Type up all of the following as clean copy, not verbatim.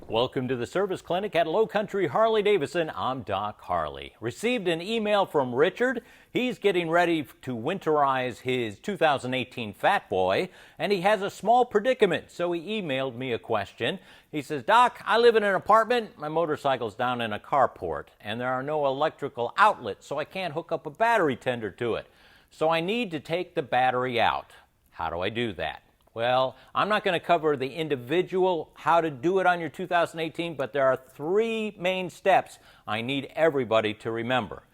Welcome to the service clinic at Low Country Harley-Davidson. I'm Doc Harley. Received an email from Richard. He's getting ready to winterize his 2018 Fat Boy, and he has a small predicament, so he emailed me a question. He says, Doc, I live in an apartment. My motorcycle's down in a carport, and there are no electrical outlets, so I can't hook up a battery tender to it. So I need to take the battery out. How do I do that? Well, I'm not going to cover the individual how to do it on your 2018, but there are three main steps I need everybody to remember.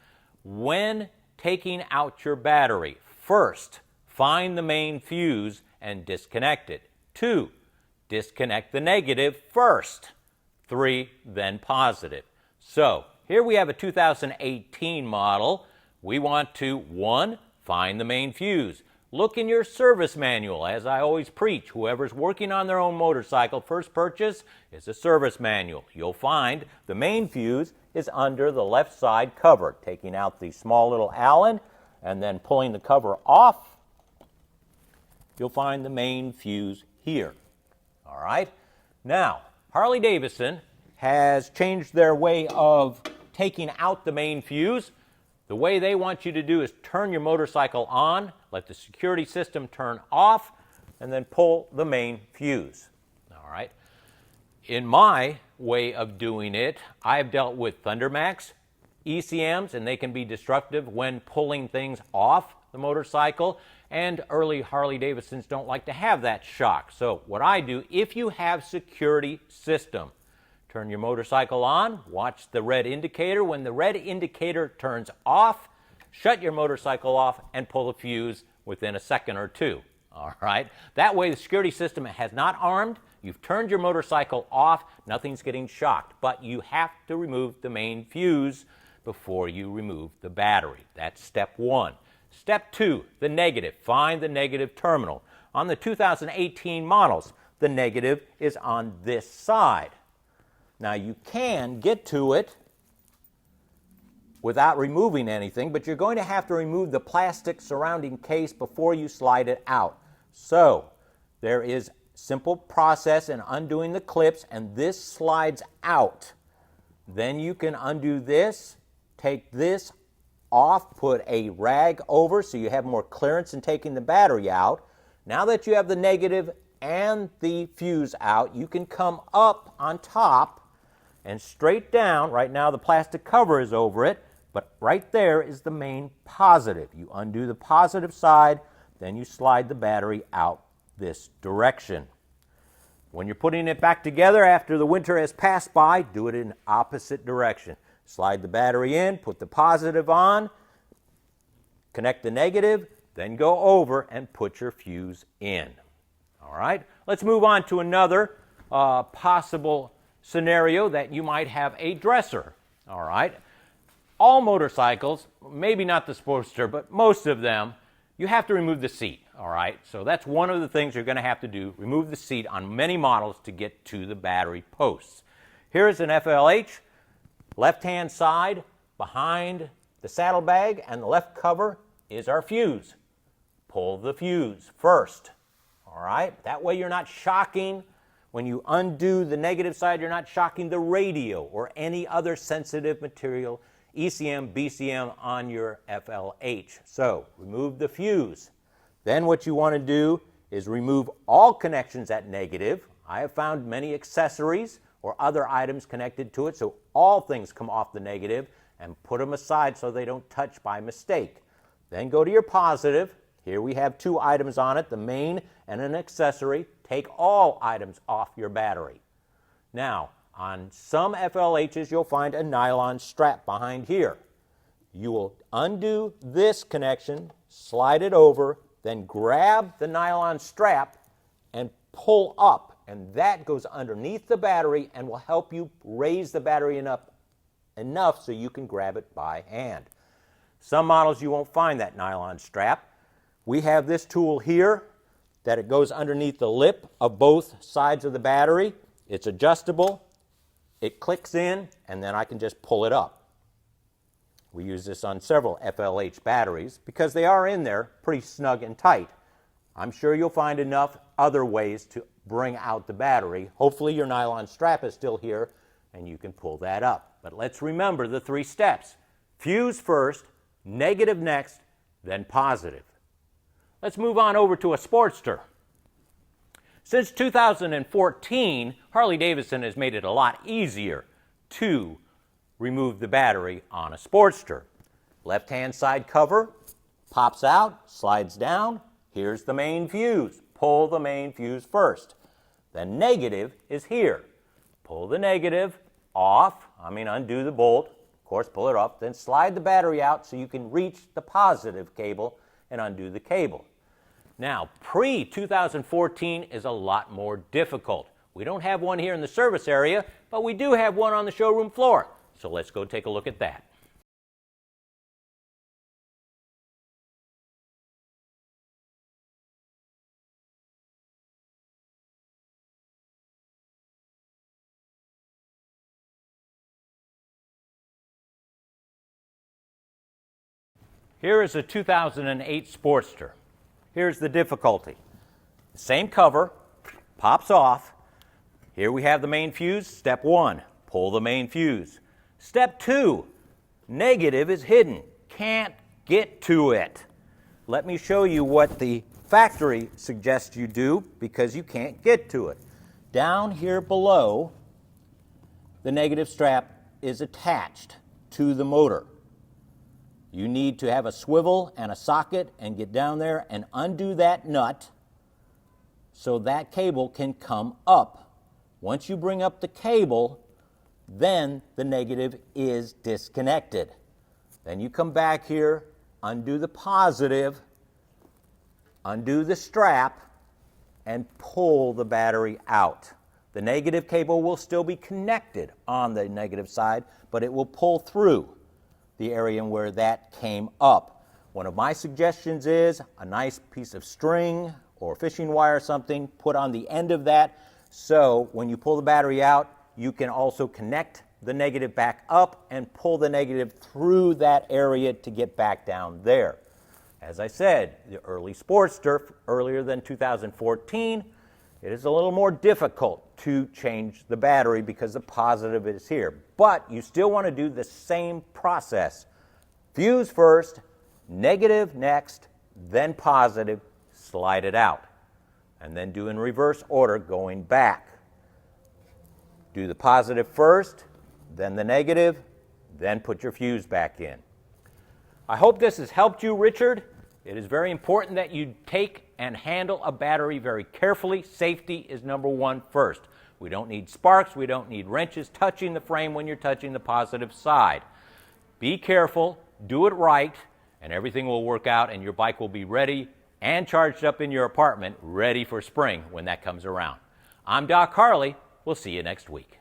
When taking out your battery, first, find the main fuse and disconnect it. 2, disconnect the negative first. 3, then positive. So, here we have a 2018 model. We want to, 1, find the main fuse. Look in your service manual. As I always preach, whoever's working on their own motorcycle, first purchase is a service manual. You'll find the main fuse is under the left side cover. Taking out the small little Allen and then pulling the cover off, you'll find the main fuse here. All right? Now, Harley-Davidson has changed their way of taking out the main fuse. The way they want you to do is turn your motorcycle on, let the security system turn off, and then pull the main fuse. All right. In my way of doing it, I've dealt with Thundermax, ECMs, and they can be destructive when pulling things off the motorcycle, and early Harley-Davidsons don't like to have that shock. So what I do, if you have security system, turn your motorcycle on, watch the red indicator. When the red indicator turns off, shut your motorcycle off and pull the fuse within a second or two. All right? That way the security system has not armed. You've turned your motorcycle off. Nothing's getting shocked. But you have to remove the main fuse before you remove the battery. That's step 1. Step 2, the negative. Find the negative terminal. On the 2018 models, the negative is on this side. Now, you can get to it without removing anything, but you're going to have to remove the plastic surrounding case before you slide it out. So, there is simple process in undoing the clips, and this slides out. Then you can undo this, take this off, put a rag over so you have more clearance in taking the battery out. Now that you have the negative and the fuse out, you can come up on top and straight down. Right now the plastic cover is over it, but right there is the main positive. You undo the positive side, then you slide the battery out this direction. When you're putting it back together after the winter has passed by, do it in opposite direction. Slide the battery in, put the positive on, connect the negative, then go over and put your fuse in. All right, let's move on to another possible scenario that you might have a dresser. All right, all motorcycles, maybe not the Sportster, but most of them, you have to remove the seat. All right, so that's one of the things you're going to have to do, remove the seat on many models to get to the battery posts. Here's an FLH, left-hand side behind the saddlebag, and the left cover is our fuse. Pull the fuse first. All right, that way you're not shocking. When you undo the negative side, you're not shocking the radio or any other sensitive material, ECM, BCM on your FLH. So, remove the fuse. Then what you want to do is remove all connections at negative. I have found many accessories or other items connected to it, so all things come off the negative, and put them aside so they don't touch by mistake. Then go to your positive. Here we have 2 items on it, the main and an accessory. Take all items off your battery. Now, on some FLHs, you'll find a nylon strap behind here. You will undo this connection, slide it over, then grab the nylon strap and pull up. And that goes underneath the battery and will help you raise the battery enough so you can grab it by hand. Some models you won't find that nylon strap. We have this tool here that it goes underneath the lip of both sides of the battery. It's adjustable. It clicks in, and then I can just pull it up. We use this on several FLH batteries because they are in there pretty snug and tight. I'm sure you'll find enough other ways to bring out the battery. Hopefully your nylon strap is still here and you can pull that up. But let's remember the 3 steps. Fuse first, negative next, then positive. Let's move on over to a Sportster. Since 2014, Harley-Davidson has made it a lot easier to remove the battery on a Sportster. Left-hand side cover pops out, slides down. Here's the main fuse. Pull the main fuse first. The negative is here. Pull the negative off, undo the bolt, of course pull it off, then slide the battery out so you can reach the positive cable and undo the cable. Now, pre-2014 is a lot more difficult. We don't have one here in the service area, but we do have one on the showroom floor. So let's go take a look at that. Here is a 2008 Sportster. Here's the difficulty. Same cover, pops off. Here we have the main fuse. Step 1, pull the main fuse. Step 2, negative is hidden. Can't get to it. Let me show you what the factory suggests you do because you can't get to it. Down here below, the negative strap is attached to the motor. You need to have a swivel and a socket and get down there and undo that nut so that cable can come up. Once you bring up the cable, then the negative is disconnected. Then you come back here, undo the positive, undo the strap, and pull the battery out. The negative cable will still be connected on the negative side, but it will pull through the area where that came up. One of my suggestions is a nice piece of string or fishing wire or something put on the end of that so when you pull the battery out you can also connect the negative back up and pull the negative through that area to get back down there. As I said, the early Sportster, earlier than 2014, it is a little more difficult to change the battery because the positive is here. But you still want to do the same process. Fuse first, negative next, then positive, slide it out. And then do in reverse order going back. Do the positive first, then the negative, then put your fuse back in. I hope this has helped you, Richard. It is very important that you take and handle a battery very carefully. Safety is number 1 first. We don't need sparks, we don't need wrenches touching the frame when you're touching the positive side. Be careful, do it right, and everything will work out and your bike will be ready and charged up in your apartment, ready for spring when that comes around. I'm Doc Harley. We'll see you next week.